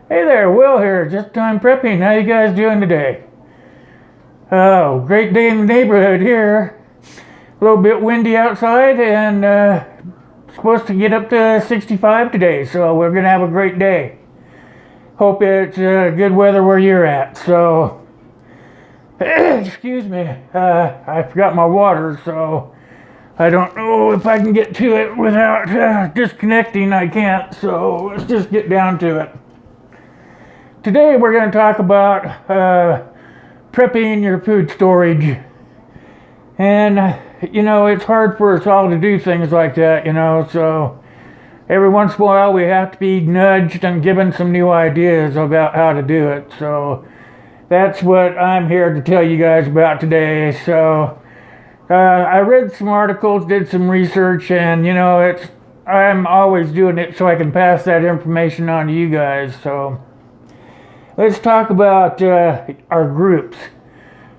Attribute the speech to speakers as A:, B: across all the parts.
A: Hey there, Will here, just time prepping. How you guys doing today? Oh, great day in the neighborhood here. A little bit windy outside and supposed to get up to 65 today, so we're gonna have a great day. Hope it's good weather where you're at. So, excuse me, I forgot my water, so I don't know if I can get to it without disconnecting. I can't, so let's just get down to it. Today we're going to talk about prepping your food storage. And, it's hard for us all to do things like that, so every once in a while we have to be nudged and given some new ideas about how to do it. So that's what I'm here to tell you guys about today. So I read some articles, did some research, and, I'm always doing it so I can pass that information on to you guys. So let's talk about our groups.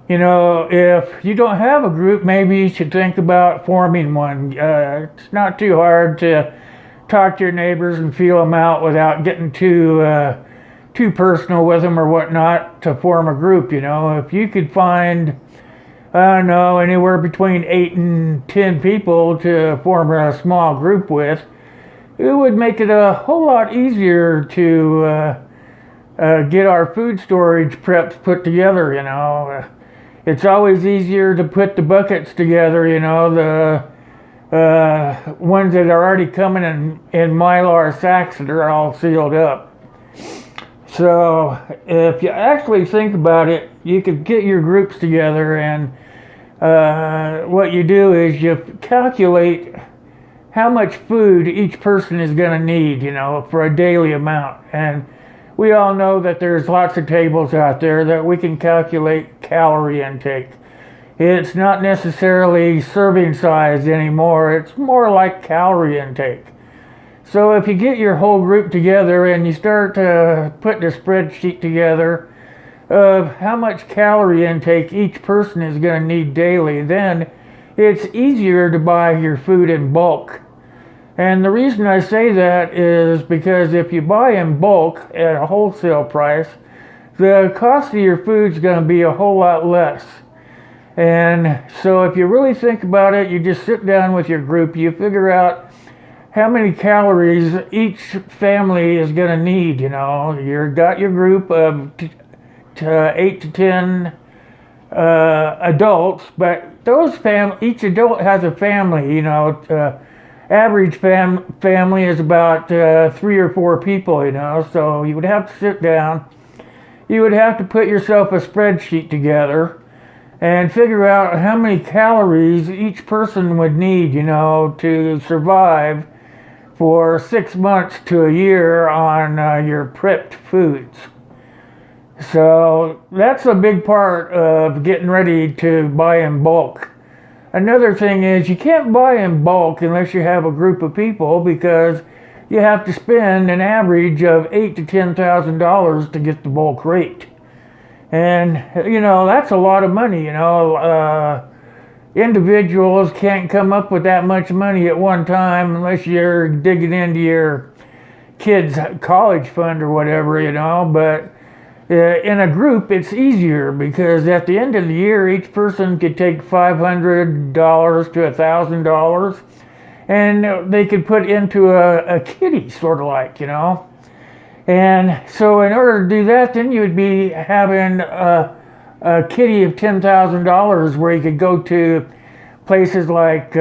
A: If you don't have a group, maybe you should think about forming one. It's not too hard to talk to your neighbors and feel them out without getting too personal with them or whatnot to form a group. If you could find, I don't know, anywhere between 8 and 10 people to form a small group with, it would make it a whole lot easier to get our food storage preps put together. It's always easier to put the buckets together, the ones that are already coming in Mylar sacks that are all sealed up. So if you actually think about it, you could get your groups together, and what you do is you calculate how much food each person is going to need, for a daily amount. And we all know that there's lots of tables out there that we can calculate calorie intake. It's not necessarily serving size anymore. It's more like calorie intake. So if you get your whole group together and you start to put the spreadsheet together of how much calorie intake each person is going to need daily, then it's easier to buy your food in bulk. And the reason I say that is because if you buy in bulk at a wholesale price, the cost of your food is going to be a whole lot less. And so if you really think about it, you just sit down with your group, you figure out how many calories each family is going to need. You've got your group of 8 to 10 adults, but each adult has a family. Average family is about 3 or 4 people, so you would have to sit down. You would have to put yourself a spreadsheet together and figure out how many calories each person would need, to survive for 6 months to a year on your prepped foods. So that's a big part of getting ready to buy in bulk. Another thing is you can't buy in bulk unless you have a group of people, because you have to spend an average of $8,000 to $10,000 to get the bulk rate. And, that's a lot of money. Individuals can't come up with that much money at one time unless you're digging into your kid's college fund or whatever, but in a group, it's easier because at the end of the year, each person could take $500 to $1,000, and they could put into a kitty, sort of like, And so in order to do that, then you would be having a kitty of $10,000 where you could go to places like,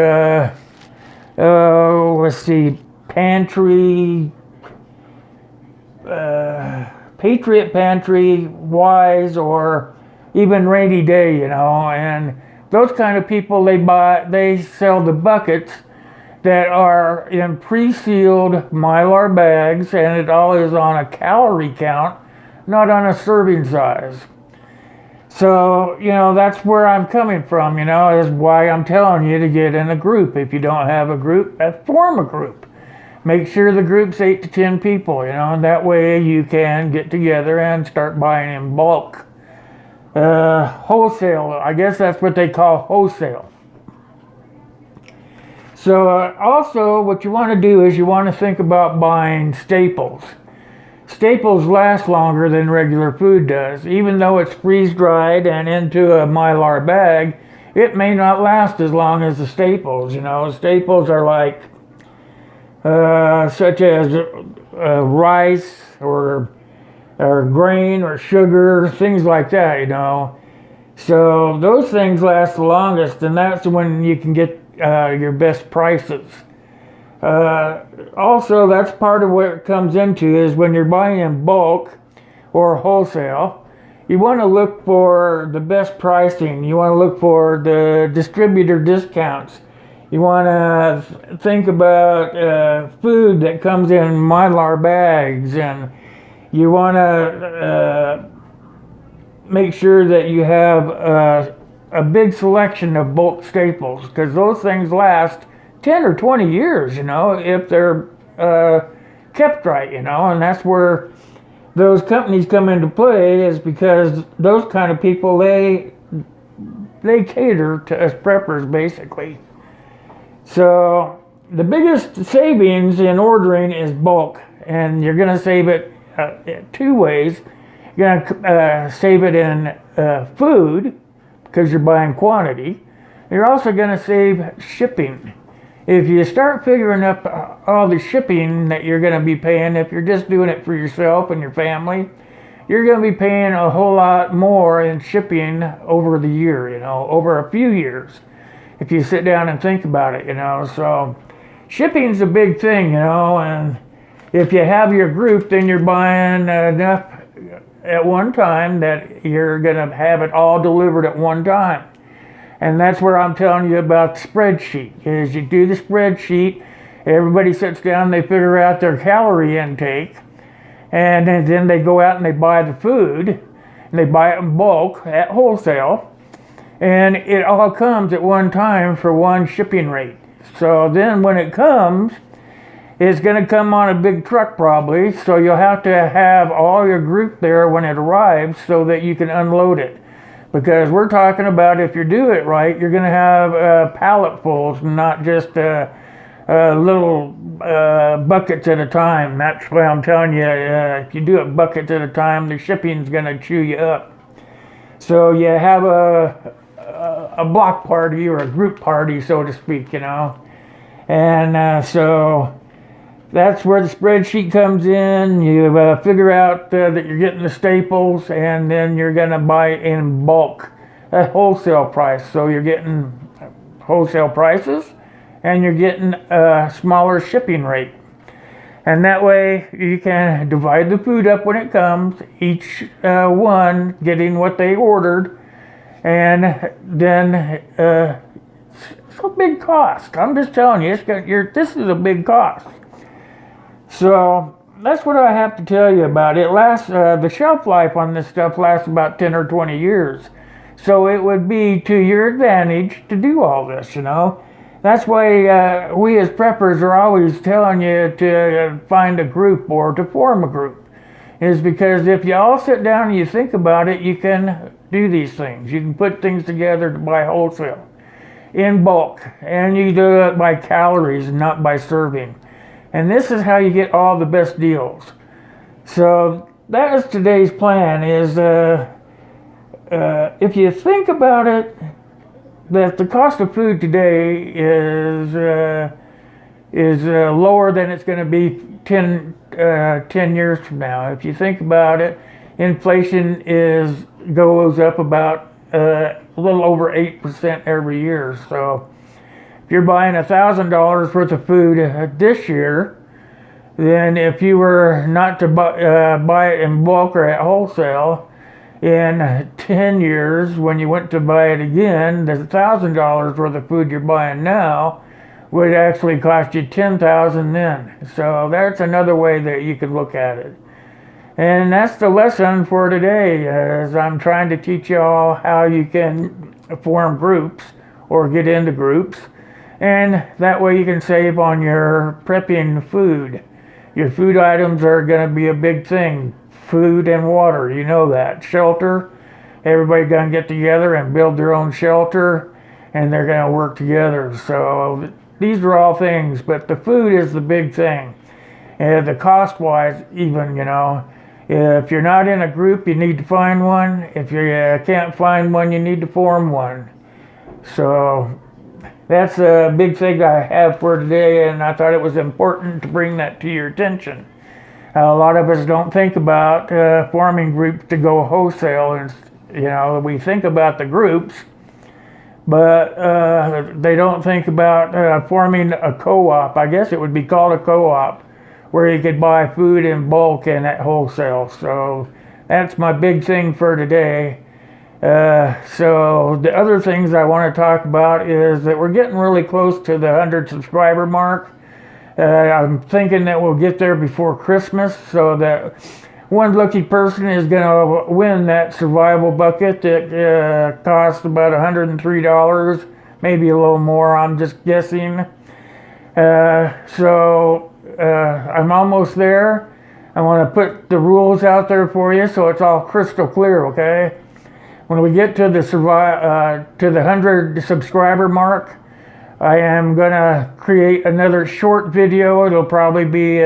A: Pantry, Patriot Pantry, Wise, or even Rainy Day, and those kind of people, they sell the buckets that are in pre-sealed Mylar bags, and it all is on a calorie count, not on a serving size. So, that's where I'm coming from, is why I'm telling you to get in a group. If you don't have a group, form a group. Make sure the group's 8 to 10 people, and that way you can get together and start buying in bulk. Wholesale, I guess that's what they call wholesale. So also what you want to do is you want to think about buying staples. staples last longer than regular food does. Even though it's freeze-dried and into a Mylar bag, it may not last as long as the staples. You know, staples are like such as rice or grain or sugar, things like that, you know. So those things last the longest, and that's when you can get your best prices. Also, that's part of what it comes into is when you're buying in bulk or wholesale, you want to look for the best pricing. You want to look for the distributor discounts. You want to think about food that comes in Mylar bags, and you want to make sure that you have a big selection of bulk staples, because those things last 10 or 20 years, you know, if they're kept right, you know, and that's where those companies come into play, is because those kind of people, they cater to us preppers, basically. So the biggest savings in ordering is bulk, and you're going to save it two ways. You're going to save it in food, because you're buying quantity. You're also going to save shipping. If you start figuring up all the shipping that you're going to be paying, if you're just doing it for yourself and your family, you're going to be paying a whole lot more in shipping over the year, you know, over a few years, if you sit down and think about it, you know. So shipping's a big thing, you know, and if you have your group, then you're buying enough at one time that you're going to have it all delivered at one time. And that's where I'm telling you about the spreadsheet. Is you do the spreadsheet, everybody sits down, they figure out their calorie intake, and then they go out and they buy the food, and they buy it in bulk at wholesale, and it all comes at one time for one shipping rate. So then when it comes, it's going to come on a big truck probably, so you'll have to have all your group there when it arrives so that you can unload it. Because we're talking about, if you do it right, you're going to have palletfuls, not just little buckets at a time. That's why I'm telling you, if you do it buckets at a time, the shipping's going to chew you up. So you have a block party or a group party, so to speak, you know. And so that's where the spreadsheet comes in. You figure out that you're getting the staples, and then you're going to buy in bulk at wholesale price. So you're getting wholesale prices, and you're getting a smaller shipping rate. And that way you can divide the food up when it comes, each one getting what they ordered, and then it's a big cost. I'm just telling you, this is a big cost. So that's what I have to tell you about it. The shelf life on this stuff lasts about 10 or 20 years. So it would be to your advantage to do all this, you know. That's why we as preppers are always telling you to find a group or to form a group. Is because if you all sit down and you think about it, you can do these things. You can put things together to buy wholesale in bulk. And you do it by calories and not by serving. And this is how you get all the best deals. So that is today's plan, is if you think about it, that the cost of food today is lower than it's going to be 10 years from now. If you think about it, inflation goes up about a little over 8% every year. So if you're buying $1,000 worth of food this year, then if you were not to buy it in bulk or at wholesale, in 10 years, when you went to buy it again, the $1,000 worth of food you're buying now would actually cost you $10,000 then. So that's another way that you could look at it. And that's the lesson for today, as I'm trying to teach you all how you can form groups or get into groups. And that way you can save on your prepping food. Your food items are going to be a big thing. Food and water, you know that. Shelter, everybody going to get together and build their own shelter, and they're going to work together. So these are all things, but the food is the big thing. The cost-wise, even, you know, if you're not in a group, you need to find one. If you can't find one, you need to form one. So that's a big thing I have for today, and I thought it was important to bring that to your attention. A lot of us don't think about forming groups to go wholesale, and you know, we think about the groups, but they don't think about forming a co-op. I guess it would be called a co-op, where you could buy food in bulk and at wholesale. So that's my big thing for today. So the other things I want to talk about is that we're getting really close to the 100 subscriber mark. I'm thinking that we'll get there before Christmas, so that one lucky person is going to win that survival bucket that costs about $103, maybe a little more, I'm just guessing. So I'm almost there. I want to put the rules out there for you so it's all crystal clear, okay? When we get to the 100 subscriber mark, I am going to create another short video. It'll probably be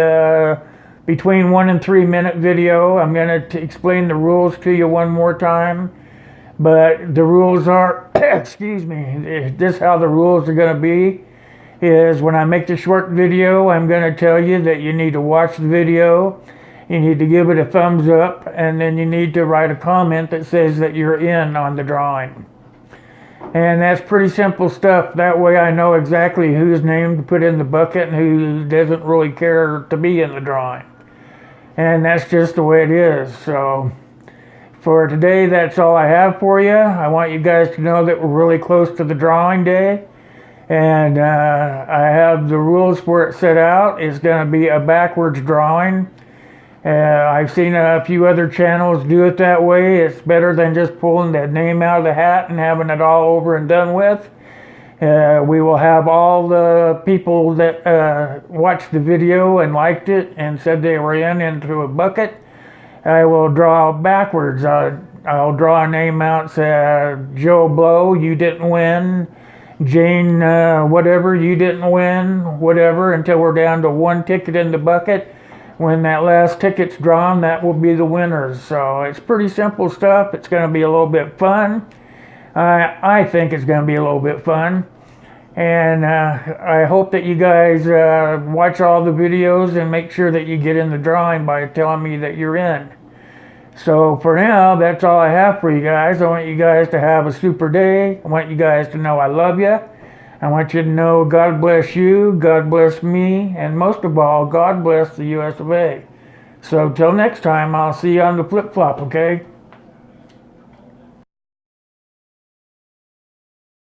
A: between 1 and 3 minute video. I'm going to explain the rules to you one more time. But the rules are, excuse me, this is how the rules are going to be. Is when I make the short video, I'm going to tell you that you need to watch the video. You need to give it a thumbs up, and then you need to write a comment that says that you're in on the drawing. And that's pretty simple stuff. That way I know exactly whose name to put in the bucket and who doesn't really care to be in the drawing. And that's just the way it is. So for today, that's all I have for you. I want you guys to know that we're really close to the drawing day. And I have the rules for it set out. It's going to be a backwards drawing. I've seen a few other channels do it that way. It's better than just pulling the name out of the hat and having it all over and done with. We will have all the people that watched the video and liked it and said they were into a bucket. I will draw backwards. I'll draw a name out, say, Joe Blow, you didn't win. Jane, whatever, you didn't win, whatever, until we're down to one ticket in the bucket. When that last ticket's drawn, that will be the winners. So it's pretty simple stuff. It's going to be a little bit fun. I think it's going to be a little bit fun. And I hope that you guys watch all the videos and make sure that you get in the drawing by telling me that you're in. So for now, that's all I have for you guys. I want you guys to have a super day. I want you guys to know I love you. I want you to know God bless you, God bless me, and most of all, God bless the US of A. So till next time, I'll see you on the flip-flop, okay?